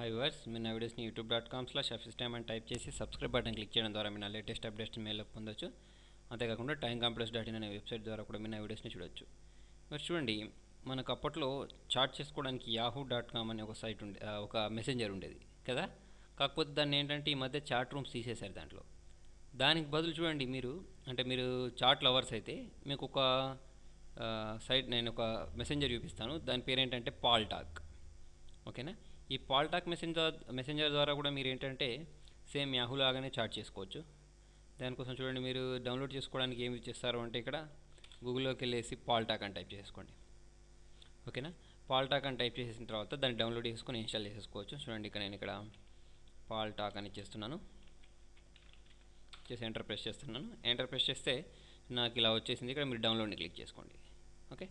Hi viewers, మీరు నా వీడియోస్ని youtube.com/officetime అని టైప్ చేసి సబ్స్క్రైబ్ బటన్ క్లిక్ చేయడం ద్వారా మీరు నా లేటెస్ట్ అప్డేట్స్ని మెయిల్లోకి పొందొచ్చు. అంతేకాకుండా timecomplex.in అనే వెబ్సైట్ ద్వారా కూడా మీరు నా వీడియోస్ని చూడొచ్చు. మరి చూడండి, మనకు అప్పట్లో చాట్ చేసుకోవడానికి yahoo.com అనే ఒక సైట్ ఒక మెసెంజర్ ఉండేది కదా. కాకపోతే దాన్ని ఏంటంటే ఈ మధ్య చాట్ రూమ్స్ తీసేశారు దాంట్లో. దానికి బదులు చూడండి, మీరు చాట్ లవర్స్ అయితే మీకు ఒక సైట్, నేను ఒక మెసెంజర్ చూపిస్తాను. దాని పేరు ఏంటంటే పాల్టాక్. ఓకేనా. ఈ పాల్టాక్ మెసెంజర్ ద్వారా కూడా మీరు ఏంటంటే సేమ్ యాహూ లాగానే చాట్ చేసుకోవచ్చు. దానికోసం చూడండి, మీరు డౌన్లోడ్ చేసుకోవడానికి ఏమి చేస్తారు అంటే ఇక్కడ గూగుల్లోకి వెళ్ళేసి పాల్టాక్ అని టైప్ చేసుకోండి. ఓకేనా. పాల్టాక్ అని టైప్ చేసిన తర్వాత దాన్ని డౌన్లోడ్ చేసుకొని ఇన్స్టాల్ చేసేసుకోవచ్చు. చూడండి, నేను ఇక్కడ పాల్టాక్ అని చేస్తున్నాను. చేసి ఎంటర్ ప్రెస్ చేస్తున్నాను. ఎంటర్ ప్రెస్ చేస్తే నాకు ఇలా వచ్చేసింది. ఇక్కడ మీరు డౌన్లోడ్ని క్లిక్ చేసుకోండి. ఓకే.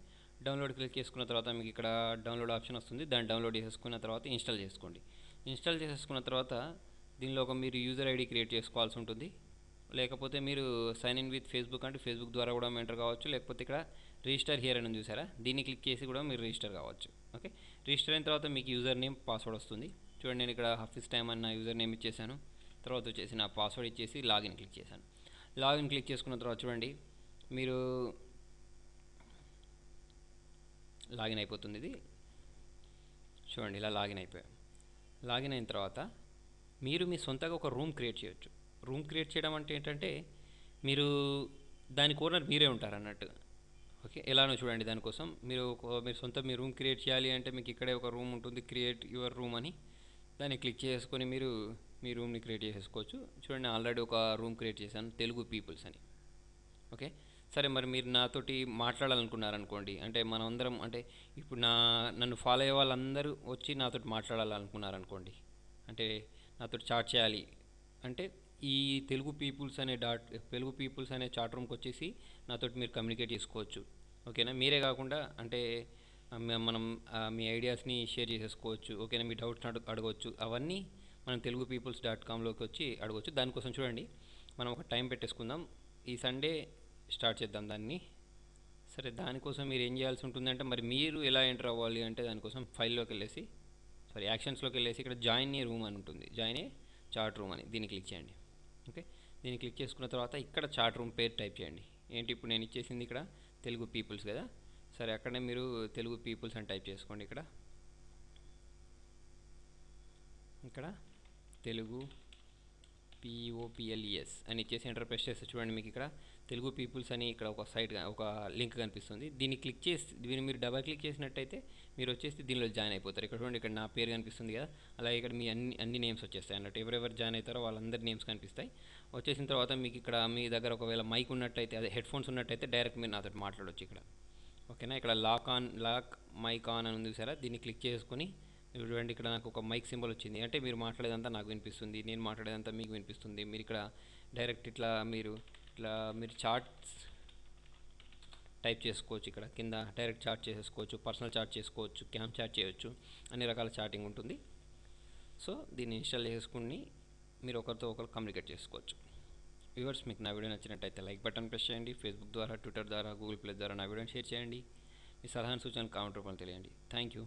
డౌన్లోడ్ క్లిక్ చేసుకున్న తర్వాత మీకు ఇక్కడ డౌన్లోడ్ ఆప్షన్ వస్తుంది. దాన్ని డౌన్లోడ్ చేసుకున్న తర్వాత ఇన్స్టాల్ చేసుకోండి. ఇన్స్టాల్ చేసేసుకున్న తర్వాత దీనిలో ఒక మీరు యూజర్ ఐడి క్రియేట్ చేసుకోవాల్సి ఉంటుంది. లేకపోతే మీరు సైన్ ఇన్ విత్ ఫేస్బుక్ అంటే ఫేస్బుక్ ద్వారా కూడా ఎంటర్ కావచ్చు. లేకపోతే ఇక్కడ రిజిస్టర్ హియర్ అని చూసారా, దీన్ని క్లిక్ చేసి కూడా మీరు రిజిస్టర్ కావచ్చు. ఓకే. రిజిస్టర్ అయిన తర్వాత మీకు యూజర్ నేమ్, పాస్వర్డ్ వస్తుంది. చూడండి, నేను ఇక్కడ హఫీజ్ టైమ్ అన్న యూజర్ నేమ్ ఇచ్చేసాను. తర్వాత వచ్చేసి నా పాస్వర్డ్ ఇచ్చేసి లాగిన్ క్లిక్ చేశాను. లాగిన్ క్లిక్ చేసుకున్న తర్వాత చూడండి, మీరు లాగిన్ అయిపోతుంది. ఇది చూడండి, ఇలా లాగిన్ అయిపోయాం. లాగిన్ అయిన తర్వాత మీరు మీ సొంతగా ఒక రూమ్ క్రియేట్ చేయొచ్చు. రూమ్ క్రియేట్ చేయడం అంటే ఏంటంటే మీరు దాని ఓనర్ మీరే ఉంటారు అన్నట్టు. ఓకే. ఎలానో చూడండి, దానికోసం మీరు సొంత మీ రూమ్ క్రియేట్ చేయాలి అంటే మీకు ఇక్కడే ఒక రూమ్ ఉంటుంది, క్రియేట్ యువర్ రూమ్ అని. దాన్ని క్లిక్ చేసుకొని మీరు మీ రూమ్ని క్రియేట్ చేసేసుకోవచ్చు. చూడండి, ఆల్రెడీ ఒక రూమ్ క్రియేట్ చేశాను, తెలుగు పీపుల్స్ అని. ఓకే. సరే, మరి మీరు నాతోటి మాట్లాడాలనుకున్నారనుకోండి, అంటే మనం అందరం, అంటే ఇప్పుడు నన్ను ఫాలో అయ్యే వాళ్ళందరూ వచ్చి నాతోటి మాట్లాడాలనుకున్నారనుకోండి, అంటే నాతోటి చాట్ చేయాలి అంటే ఈ తెలుగు పీపుల్స్ అనే చాట్ రూమ్కి వచ్చేసి నాతోటి మీరు కమ్యూనికేట్ చేసుకోవచ్చు. ఓకేనా. మీరే కాకుండా అంటే మనం మీ ఐడియాస్ని షేర్ చేసేసుకోవచ్చు. ఓకేనా. మీ డౌట్స్ అడగవచ్చు. అవన్నీ మనం telugupeoples.comలోకి వచ్చి అడగవచ్చు. దానికోసం చూడండి, మనం ఒక టైం పెట్టేసుకుందాం. ఈ సండే స్టార్ట్ చేద్దాం దాన్ని. సరే, దానికోసం మీరు ఏం చేయాల్సి ఉంటుందంటే, మరి మీరు ఎలా ఎంటర్ అవ్వాలి అంటే దానికోసం ఫైల్లోకి వెళ్ళేసి యాక్షన్స్లోకి వెళ్ళేసి ఇక్కడ జాయిన్ ఏ రూమ్ అని ఉంటుంది. జాయిన్ ఏ చాట్ రూమ్ అని దీన్ని క్లిక్ చేయండి. ఓకే. దీన్ని క్లిక్ చేసుకున్న తర్వాత ఇక్కడ చాట్ రూమ్ పేరు టైప్ చేయండి. ఏంటి, ఇప్పుడు నేను ఇచ్చేసింది ఇక్కడ తెలుగు పీపుల్స్ కదా. సరే, అక్కడనే మీరు తెలుగు పీపుల్స్ అని టైప్ చేసుకోండి. ఇక్కడ తెలుగు POPLES అని ఇచ్చేసి ఎంటర్ ప్రెస్ చేస్తే చూడండి, మీకు ఇక్కడ తెలుగు పీపుల్స్ అని ఇక్కడ ఒక సైట్, ఒక లింక్ కనిపిస్తుంది. దీన్ని క్లిక్ చేసి మీరు డబల్ క్లిక్ చేసినట్టయితే మీరు వచ్చేసి దీనిలో జాయిన్ అయిపోతారు. ఇక్కడ చూడండి, ఇక్కడ నా పేరు కనిపిస్తుంది కదా. అలాగే ఇక్కడ మీ అన్ని నేమ్స్ వచ్చేస్తాయి అన్నట్టు. ఎవరెవరు జాయిన్ అవుతారో వాళ్ళందరి నేమ్స్ కనిపిస్తాయి. వచ్చేసిన తర్వాత మీకు ఇక్కడ మీ దగ్గర ఒకవేళ మైక్ ఉన్నట్టయితే, అదే హెడ్ ఫోన్స్ ఉన్నట్టయితే డైరెక్ట్ మీరు నాతో మాట్లాడవచ్చు ఇక్కడ. ఓకేనా. ఇక్కడ లాక్ మైక్ ఆన్ అని ఉంది చూసారా, దీన్ని క్లిక్ చేసుకొని చూడండి, ఇక్కడ నాకు ఒక మైక్ సింబల్ వచ్చింది. అంటే మీరు మాట్లాడేదంతా నాకు వినిపిస్తుంది, నేను మాట్లాడేదంతా మీకు వినిపిస్తుంది. మీరు ఇక్కడ డైరెక్ట్ మీరు చాట్స్ టైప్ చేసుకోవచ్చు. ఇక్కడ కింద డైరెక్ట్ చాట్ చేసేసుకోవచ్చు, పర్సనల్ చాట్ చేసుకోవచ్చు, క్యామ్ చాట్ చేయవచ్చు, అన్ని రకాల చాటింగ్ ఉంటుంది. సో దీన్ని ఇన్స్టాల్ చేసుకుని మీరు ఒకరితో ఒకరు కమ్యూనికేట్ చేసుకోవచ్చు. వ్యూవర్స్, మీకు నా వీడియో నచ్చినట్టయితే లైక్ బటన్ ప్రెస్ చేయండి. ఫేస్బుక్ ద్వారా, ట్విట్టర్ ద్వారా, గూగుల్ ప్లే ద్వారా నా వీడియోని షేర్ చేయండి. మీ సలహా సూచనలు కామెంట్ రూపంలో తెలియండి. Thank you.